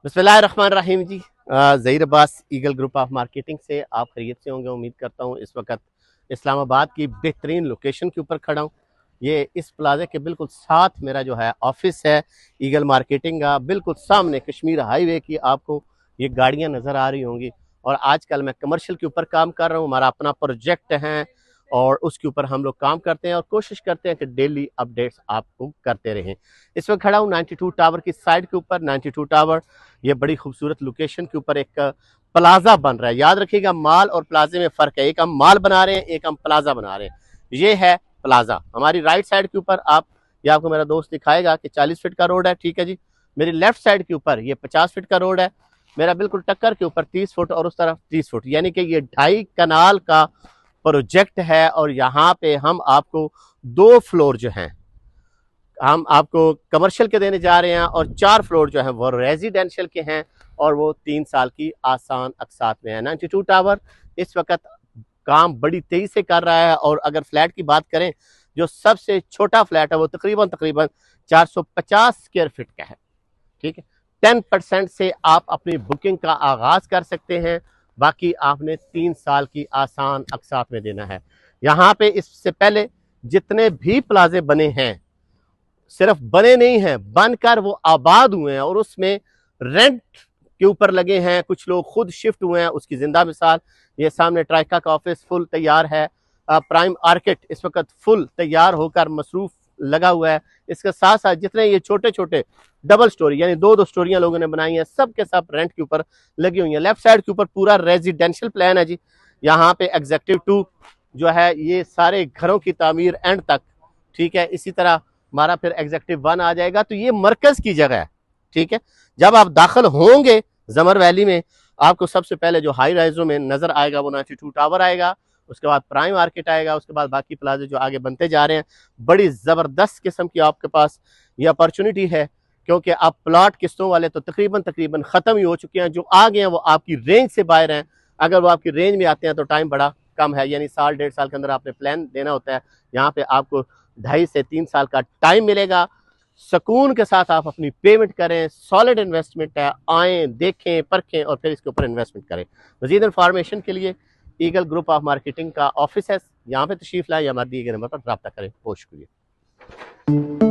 बिस्मिल्लाहिर्रहमानिर्रहीम जी। Zaheer Abbas Eagle group of marketing से आप खैरियत से होंगे, उम्मीद करता हूँ। इस वक्त इस्लामाबाद की बेहतरीन लोकेशन के ऊपर खड़ा हूँ। ये इस प्लाजे के बिल्कुल साथ मेरा जो है ऑफिस है ईगल मार्केटिंग का। बिल्कुल सामने कश्मीर हाईवे की आपको ये गाड़ियाँ नज़र आ रही होंगी। और आजकल मैं कमर्शियल के ऊपर काम कर रहा हूँ, हमारा अपना प्रोजेक्ट है और उसके ऊपर हम लोग काम करते हैं और कोशिश करते हैं कि डेली अपडेट्स आपको करते रहें। इस वक्त खड़ा हूँ 92 टावर की साइड के ऊपर। 92 टावर ये बड़ी खूबसूरत लोकेशन के ऊपर एक प्लाजा बन रहा है। याद रखिएगा, माल और प्लाजे में फ़र्क है। एक हम माल बना रहे हैं, एक हम प्लाजा बना रहे हैं। ये है प्लाजा। हमारी राइट साइड के ऊपर ये आपको मेरा दोस्त दिखाएगा कि 40 फीट का रोड है, ठीक है जी। मेरी लेफ्ट साइड के ऊपर ये 50 फीट का रोड है। मेरा बिल्कुल टक्कर के ऊपर 30 फुट और उस तरफ 30 फुट, यानी कि ये 2.5 कनाल का प्रोजेक्ट है। और यहाँ पे हम आपको 2 फ्लोर जो हैं हम आपको कमर्शियल के देने जा रहे हैं और 4 फ्लोर जो है वो रेजिडेंशियल के हैं और वो 3 साल की आसान अकसात में है। 92 टावर इस वक्त काम बड़ी तेजी से कर रहा है। और अगर फ्लैट की बात करें, जो सबसे छोटा फ्लैट है वो तकरीबन 450 स्क्वायर फीट का है, ठीक है। 10% से आप अपनी बुकिंग का आगाज कर सकते हैं। बाकी आपने 3 साल की आसान अकसात में देना है। यहाँ पे इससे पहले जितने भी प्लाजे बने हैं, सिर्फ बने नहीं हैं, बनकर वो आबाद हुए हैं और उसमें रेंट के ऊपर लगे हैं। कुछ लोग खुद शिफ्ट हुए हैं, उसकी जिंदा मिसाल ये सामने ट्राइका का ऑफिस फुल तैयार है। प्राइम आर्किट इस वक्त फुल तैयार होकर मसरूफ लगा हुआ है। इसके साथ साथ जितने ये छोटे छोटे डबल स्टोरी यानी 2-2 स्टोरियां लोगों ने बनाई हैं, सब के सब रेंट के ऊपर लगी हुई हैं। लेफ्ट साइड के ऊपर पूरा रेजिडेंशियल प्लान है जी। यहाँ पे एग्जेक्टिव 2 जो है ये सारे घरों की तामीर एंड तक, ठीक है। इसी तरह हमारा फिर एग्जेक्टिव 1 आ जाएगा। तो ये मरकज की जगह है, ठीक है। जब आप दाखिल होंगे जमर वैली में, आपको सबसे पहले जो हाई राइजों में नजर आएगा वो 92 टावर आएगा, उसके बाद प्राइम मार्केट आएगा, उसके बाद बाकी प्लाजे जो आगे बनते जा रहे हैं। बड़ी जबरदस्त किस्म की आपके पास ये अपॉर्चुनिटी है, क्योंकि आप प्लॉट किस्तों वाले तो तकरीबन खत्म ही हो चुके हैं। जो आ गए हैं वो आपकी रेंज से बाहर हैं। अगर वो आपकी रेंज में आते हैं तो टाइम बड़ा कम है, यानी साल 1.5 साल के अंदर आपने प्लान देना होता है। यहाँ पे आपको 2.5 से 3 साल का टाइम मिलेगा। सुकून के साथ आप अपनी पेमेंट करें, सॉलिड इन्वेस्टमेंट है। आए, देखें, परखें और फिर इसके ऊपर इन्वेस्टमेंट करें। मजीद इन्फॉर्मेशन के लिए ईगल ग्रुप ऑफ मार्केटिंग का ऑफिस है, यहाँ पे तशरीफ लाएं या हमारे दिए गए नंबर पर रब्ता करें। बहुत शुक्रिया।